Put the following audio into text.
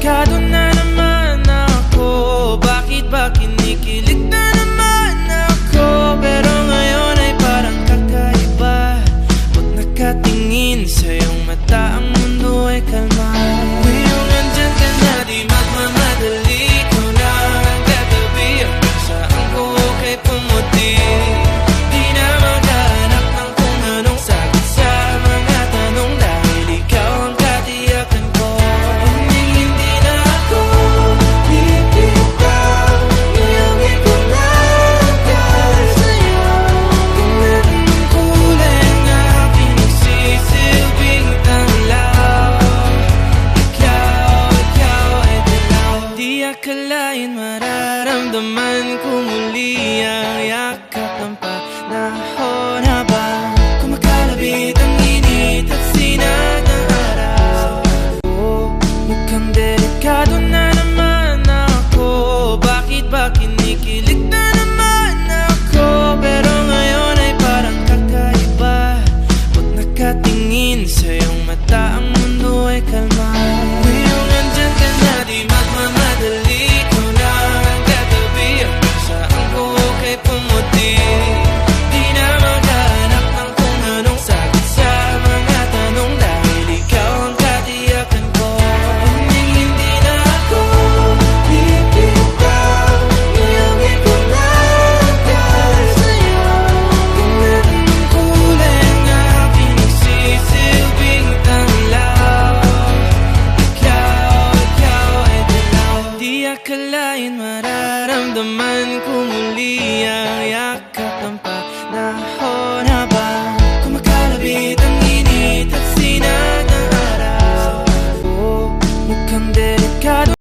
delikado na naman ako. Bakit ba kinikilig na naman ako? Pero ngayon ay parang kakaiba. Pag nakatingin sa iyong mata, ang mundo ay kalma. Ngayong nandyan ka na, di magmamadali. Ikaw na ang katabi, ang saan ko kay pumuti. Di na maghanap ng kung anong sagot sa mga tanong, dahil ikaw ang katiyakan ko. Hindi na ako bibitaw, ngayong ikaw na para sa'yo. Kung anong kulay ang aking nagsisilbing tanglaw, ikaw ay dilaw. Di akalain mararamdaman ko muli ang yakap ng panahon habang kumakalabit ang init at sinag ng araw. Mukhang delikado na naman ako. Bakit ba kinikilig na naman ako? Pero ngayon ay parang kakaiba. Pag nakatingin sa iyong mata, ang mundo ay kalma. Ngayong nandyan ka na, di magmamadali. Ikaw na ang katabi, ang saan ko kay pumuti. Di na maghanap ng kung anong sagot sa mga tanong, dahil ikaw ang katiyakan ko. Hindi na ako bibitaw, ngayong ikaw na para sa'yo. Kung anong kulay ang aking nagsisilbing tanglaw, ikaw ay dilaw. Di akalain mararamdaman ko muli ang yakap ng panahon habang kumakalabit ang init at sinag ng araw. Mukhang delikado